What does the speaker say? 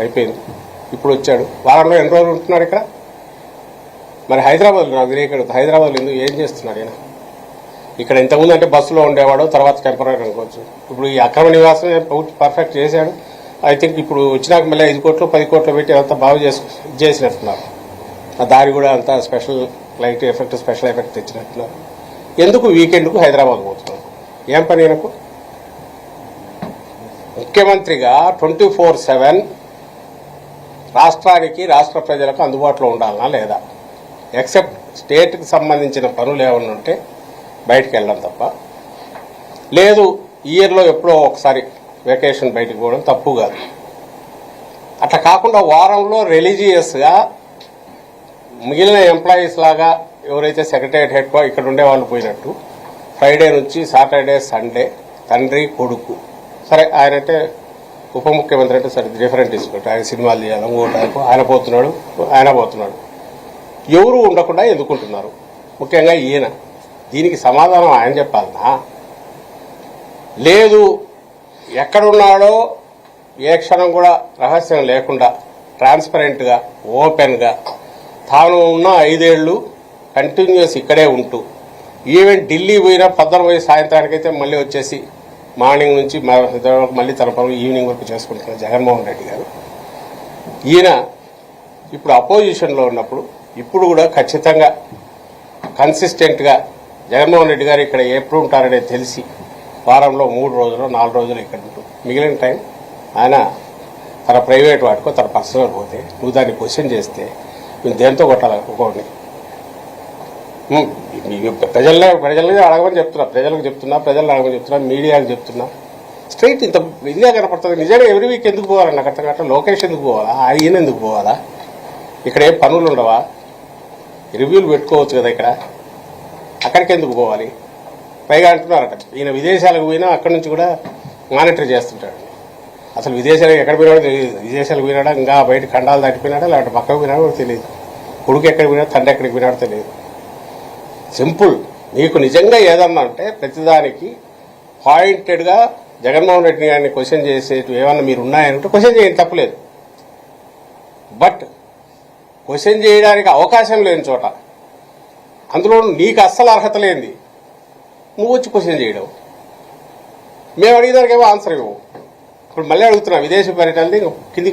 అయిపోయింది. ఇప్పుడు వచ్చాడు, వారంలో ఎన్ని రోజులు ఉంటున్నాడు ఇక్కడ? మరి హైదరాబాద్లో నాకు తెలియకూడదు, హైదరాబాద్లో ఎందుకు ఏం చేస్తున్నాడు ఈయన? ఇక్కడ ఇంతకుముందు అంటే బస్సులో ఉండేవాడు, తర్వాత టెంపరీ అనుకోవచ్చు. ఇప్పుడు ఈ అక్రమ నివాసం పర్ఫెక్ట్ చేశాడు. ఐ థింక్ ఇప్పుడు వచ్చినాక మళ్ళీ 5 కోట్లు 10 కోట్లు పెట్టి అంతా బాగు చేసినట్టున్నారు. ఆ దారి కూడా అంతా special light effect, special effect తెచ్చినట్టున్నారు. ఎందుకు వీకెండ్కు హైదరాబాద్ పోతున్నారు? ఏం పని ఈయనకు? ముఖ్యమంత్రిగా 24/7 రాష్ట్రానికి, రాష్ట్ర ప్రజలకు అందుబాటులో ఉండాలనా లేదా? ఎక్సెప్ట్ స్టేట్కి సంబంధించిన పనులు ఏమన్నా ఉంటే బయటకు వెళ్ళడం తప్ప, లేదు ఇయర్లో ఎప్పుడో ఒకసారి వెకేషన్ బయటకు పోవడం తప్పు కాదు. అట్లా కాకుండా వారంలో రిలీజియస్గా మిగిలిన ఎంప్లాయీస్ లాగా ఎవరైతే సెక్రటరియట్ హెడ్ ఇక్కడ ఉండే వాళ్ళు పోయినట్టు ఫ్రైడే నుంచి సాటర్డే సండే తండ్రి కొడుకు, సరే ఆయనంటే ఉప ముఖ్యమంత్రి అంటే సరే డిఫరెంట్ తీసుకుంటారు, ఆయన సినిమాలు చేయాలి, ఇంకోటి ఆయన పోతున్నాడు, ఎవరు ఉండకుండా ఎందుకుంటున్నారు? ముఖ్యంగా ఈయన. దీనికి సమాధానం ఆయన చెప్పాలనా? లేదు ఎక్కడున్నాడో ఏ క్షణం కూడా రహస్యం లేకుండా ట్రాన్స్పరెంట్గా, ఓపెన్గా తాను ఉన్న 5 ఏళ్లు కంటిన్యూస్ ఇక్కడే ఉంటూ, ఈవెన్ ఢిల్లీ పోయినా 14 పోయి సాయంత్రానికైతే మళ్ళీ వచ్చేసి మార్నింగ్ నుంచి మళ్ళీ తన పనులు ఈవినింగ్ వరకు చేసుకుంటున్న జగన్మోహన్ రెడ్డి గారు. ఈయన ఇప్పుడు అపోజిషన్లో ఉన్నప్పుడు ఇప్పుడు కూడా ఖచ్చితంగా కన్సిస్టెంట్గా జగన్మోహన్ రెడ్డి గారు ఇక్కడ ఎప్పుడు ఉంటారనేది తెలిసి వారంలో 3 రోజులు 4 రోజులు ఇక్కడ ఉంటూ మిగిలిన టైం ఆయన తన ప్రైవేట్ వాటికో తన పర్సనల్ పోతే నువ్వు దాన్ని క్వశ్చన్ చేస్తే నువ్వు దేంతో కొట్టాలి ఒక్కొక్కడిని? ప్రజల్ని అడగమని చెప్తున్నా, ప్రజలను అడగమని చెప్తున్నా, మీడియాకి చెప్తున్నా. స్ట్రైట్ ఇంత ఇదిగా కనపడుతుంది. నిజంగా ఎవ్రీ వీక్ ఎందుకు పోవాలి? నాకు అర్థం కావట్లేదు. లోకేష్ ఎందుకు పోవాలా? ఈయన ఎందుకు పోవాలా? ఇక్కడ ఏం పనులు ఉండవా? రివ్యూలు పెట్టుకోవచ్చు కదా ఇక్కడ, అక్కడికి ఎందుకు పోవాలి? పైగా అంటున్నారట ఈయన విదేశాలకు పోయినా అక్కడి నుంచి కూడా మానిటర్ చేస్తుంటాడు. అసలు విదేశాలకు ఎక్కడ పోయినాడో తెలియదు. విదేశాలకు పోయినాడా, ఇంకా బయట ఖండాలు దాటిపోయినాడా, లేకపోతే పక్కకు పోయినాడో తెలియదు. కొడుకు ఎక్కడికి పోయినా, తండ్రి ఎక్కడికి పోయినాడో తెలియదు. సింపుల్. మీకు నిజంగా ఏదన్నా అంటే ప్రతిదానికి పాయింటెడ్గా జగన్మోహన్ రెడ్డి గారిని క్వశ్చన్ చేసేవి ఏమన్నా మీరు ఉన్నాయంటే క్వశ్చన్ చేయండి, తప్పలేదు. బట్ క్వశ్చన్ చేయడానికి అవకాశం లేని చోట, అందులో నీకు అస్సలు అర్హత లేనిది నువ్వు వచ్చి క్వశ్చన్ చేయడం, మేము అడిగేదానికేమో ఆన్సర్ ఇవ్వవు. ఇప్పుడు మళ్ళీ అడుగుతున్నా, విదేశీ పర్యటనని కిందికి